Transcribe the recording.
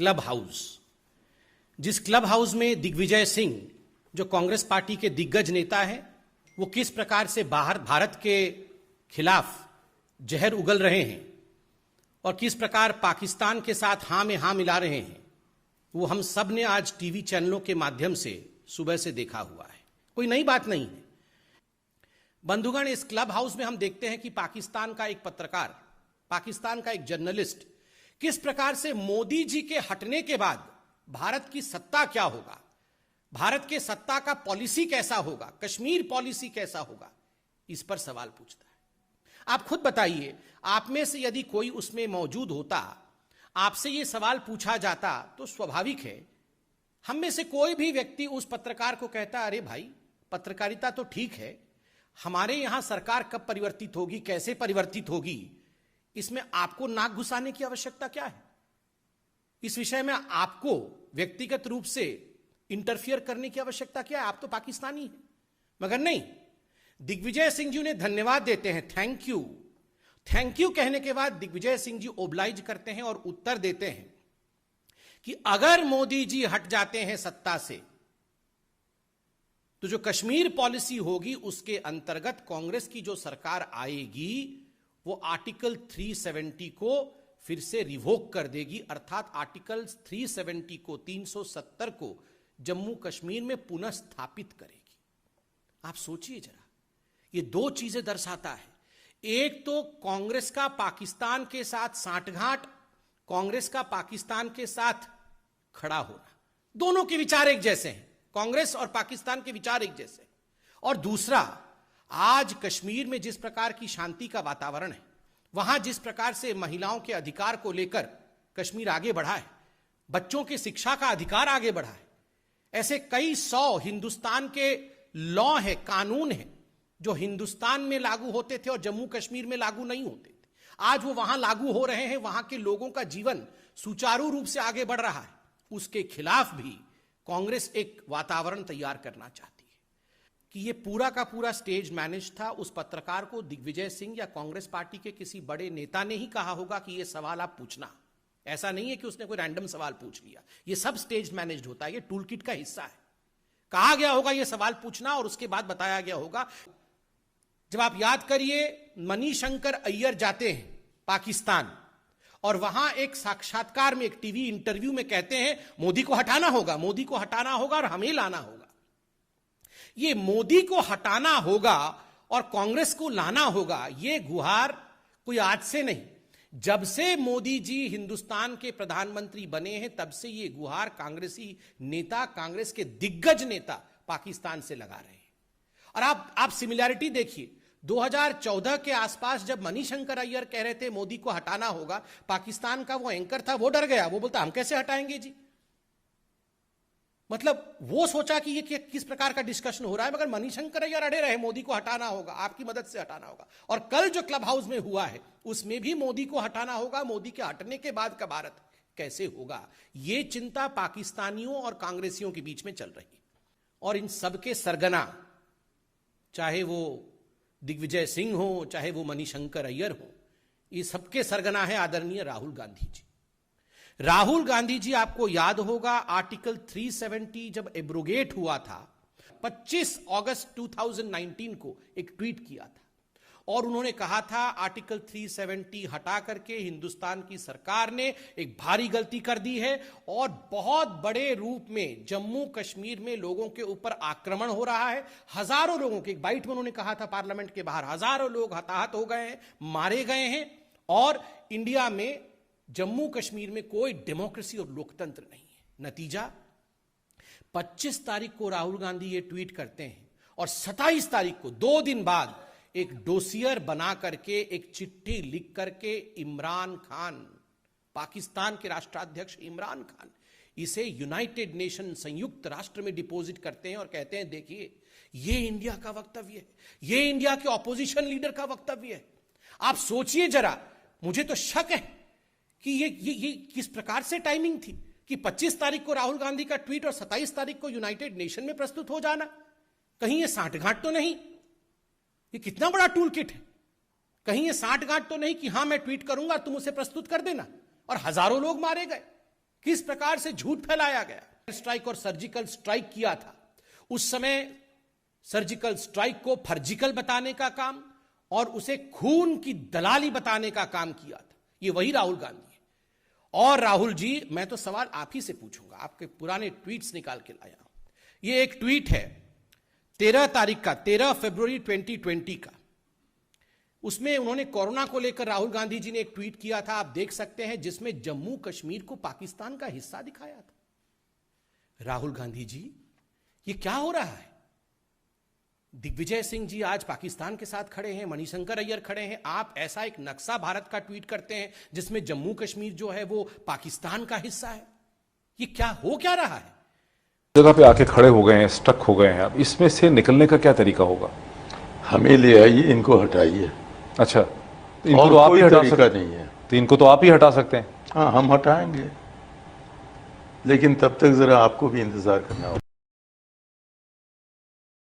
Club house, जिस club house में दिग्विजय सिंह जो कांग्रेस पार्टी के दिग्गज नेता हैं, वो किस प्रकार से बाहर भारत के खिलाफ जहर उगल रहे हैं और किस प्रकार पाकिस्तान के साथ हां में हां मिला रहे हैं, वो हम सब ने आज टीवी चैनलों के माध्यम से सुबह से देखा हुआ है। कोई नई बात नहीं है। बंधुगण, इस क्लब हाउस में हम देखते हैं कि पाकिस्तान का एक पत्रकार, पाकिस्तान का एक जर्नलिस्ट किस प्रकार से मोदी जी के हटने के बाद भारत की सत्ता क्या होगा, भारत के सत्ता का पॉलिसी कैसा होगा, कश्मीर पॉलिसी कैसा होगा, इस पर सवाल पूछता है। आप खुद बताइए, आप में से यदि कोई उसमें मौजूद होता, आपसे यह सवाल पूछा जाता, तो स्वाभाविक है हम में से कोई भी व्यक्ति उस पत्रकार को कहता, अरे भाई पत्रकारिता तो ठीक है, हमारे यहां सरकार कब परिवर्तित होगी, कैसे परिवर्तित होगी, इसमें आपको नाक घुसाने की आवश्यकता क्या है? इस विषय में आपको व्यक्तिगत रूप से इंटरफियर करने की आवश्यकता क्या है? आप तो पाकिस्तानी हैं। मगर नहीं, दिग्विजय सिंह जी उन्हें धन्यवाद देते हैं, थैंक यू। थैंक यू कहने के बाद दिग्विजय सिंह जी ओब्लाइज करते हैं और उत्तर देते हैं कि अगर मोदी जी हट जाते हैं सत्ता से, तो जो कश्मीर पॉलिसी होगी उसके अंतर्गत कांग्रेस की जो सरकार आएगी वो आर्टिकल 370 को फिर से रिवोक कर देगी, अर्थात आर्टिकल 370 को, 370 को जम्मू कश्मीर में पुनः स्थापित करेगी। आप सोचिए जरा, ये दो चीजें दर्शाता है। एक तो कांग्रेस का पाकिस्तान के साथ सांठगांठ, कांग्रेस का पाकिस्तान के साथ खड़ा होना, दोनों के विचार एक जैसे हैं, कांग्रेस और पाकिस्तान के विचार एक जैसे। और दूसरा, आज कश्मीर में जिस प्रकार की शांति का वातावरण है, वहां जिस प्रकार से महिलाओं के अधिकार को लेकर कश्मीर आगे बढ़ा है, बच्चों की शिक्षा का अधिकार आगे बढ़ा है, ऐसे कई सौ हिंदुस्तान के लॉ है, कानून है, जो हिंदुस्तान में लागू होते थे और जम्मू कश्मीर में लागू नहीं होते थे, आज वो वहां लागू हो रहे हैं, वहां के लोगों का जीवन सुचारू रूप से आगे बढ़ रहा है। उसके खिलाफ भी कांग्रेस एक वातावरण तैयार करना चाहती है कि ये पूरा का पूरा स्टेज मैनेज था। उस पत्रकार को दिग्विजय सिंह या कांग्रेस पार्टी के किसी बड़े नेता ने ही कहा होगा कि ये सवाल आप पूछना। ऐसा नहीं है कि उसने कोई रैंडम सवाल पूछ लिया, ये सब स्टेज मैनेज होता है, ये टूल किट का हिस्सा है। कहा गया होगा ये सवाल पूछना और उसके बाद बताया गया होगा। जब आप याद करिए, मणिशंकर अय्यर जाते हैं पाकिस्तान और वहां एक साक्षात्कार में, एक टीवी इंटरव्यू में कहते हैं मोदी को हटाना होगा, मोदी को हटाना होगा और हमें लाना होगा। ये मोदी को हटाना होगा और कांग्रेस को लाना होगा, ये गुहार कोई आज से नहीं, जब से मोदी जी हिंदुस्तान के प्रधानमंत्री बने हैं तब से ये गुहार कांग्रेसी नेता, कांग्रेस के दिग्गज नेता पाकिस्तान से लगा रहे हैं। और आप सिमिलैरिटी देखिए, 2014 के आसपास जब मणिशंकर अय्यर कह रहे थे मोदी को हटाना होगा, पाकिस्तान का वो एंकर था, वो डर गया, वो बोलता हम कैसे हटाएंगे जी। मतलब वो सोचा कि ये किस प्रकार का डिस्कशन हो रहा है, मगर मणिशंकर अय्यर अड़े रहे मोदी को हटाना होगा, आपकी मदद से हटाना होगा। और कल जो क्लब हाउस में हुआ है उसमें भी मोदी को हटाना होगा, मोदी के हटने के बाद का भारत कैसे होगा, ये चिंता पाकिस्तानियों और कांग्रेसियों के बीच में चल रही है। और इन सबके सरगना, चाहे वो दिग्विजय सिंह हो, चाहे वो मणिशंकर अय्यर हो, ये सबके सरगना है आदरणीय राहुल गांधी जी। राहुल गांधी जी, आपको याद होगा आर्टिकल 370 जब एब्रोगेट हुआ था, 25 अगस्त 2019 को एक ट्वीट किया था और उन्होंने कहा था आर्टिकल 370 हटा करके हिंदुस्तान की सरकार ने एक भारी गलती कर दी है और बहुत बड़े रूप में जम्मू कश्मीर में लोगों के ऊपर आक्रमण हो रहा है। हजारों लोगों के, एक बाइट में उन्होंने कहा था पार्लियामेंट के बाहर, हजारों लोग हताहत हो गए हैं, मारे गए हैं और इंडिया में, जम्मू कश्मीर में कोई डेमोक्रेसी और लोकतंत्र नहीं है। नतीजा, 25 तारीख को राहुल गांधी ये ट्वीट करते हैं और 27 तारीख को, 2 दिन बाद, एक डोसियर बना करके, एक चिट्ठी लिख करके इमरान खान, पाकिस्तान के राष्ट्राध्यक्ष इमरान खान, इसे यूनाइटेड नेशन, संयुक्त राष्ट्र में डिपॉजिट करते हैं और कहते हैं देखिए ये इंडिया का वक्तव्य है, ये इंडिया के ऑपोजिशन लीडर का वक्तव्य है। आप सोचिए जरा, मुझे तो शक है कि ये किस प्रकार से टाइमिंग थी कि 25 तारीख को राहुल गांधी का ट्वीट और 27 तारीख को यूनाइटेड नेशन में प्रस्तुत हो जाना। कहीं ये सांठगांठ तो नहीं? ये कितना बड़ा टूल किट है। कहीं ये सांठगांठ तो नहीं कि हां मैं ट्वीट करूंगा तुम उसे प्रस्तुत कर देना, और हजारों लोग मारे गए। किस प्रकार से झूठ फैलाया गया। स्ट्राइक और सर्जिकल स्ट्राइक किया था, उस समय सर्जिकल स्ट्राइक को फर्जिकल बताने का काम और उसे खून की दलाली बताने का काम किया था। ये वही राहुल गांधी है। और राहुल जी, मैं तो सवाल आप ही से पूछूंगा, आपके पुराने ट्वीट्स निकाल के लाया हूं। ये एक ट्वीट है 13 तारीख का, 13 फरवरी 2020 का। उसमें उन्होंने कोरोना को लेकर राहुल गांधी जी ने एक ट्वीट किया था, आप देख सकते हैं, जिसमें जम्मू कश्मीर को पाकिस्तान का हिस्सा दिखाया था। राहुल गांधी जी, ये क्या हो रहा है? दिग्विजय सिंह जी आज पाकिस्तान के साथ खड़े हैं, मणिशंकर अय्यर खड़े हैं, आप ऐसा एक नक्शा भारत का ट्वीट करते हैं जिसमें जम्मू कश्मीर जो है वो पाकिस्तान का हिस्सा है। ये क्या हो क्या रहा है? जगह पे आके खड़े हो गए हैं, स्टक हो गए हैं, अब इसमें से निकलने का क्या तरीका होगा? हमें ले आइए, इनको हटाइए। अच्छा, तो इनको तो आप ही हटा सकते नहीं है। तो इनको तो आप ही हटा सकते हैं। हाँ, हम हटाएंगे, लेकिन तब तक जरा आपको भी इंतजार करना होगा।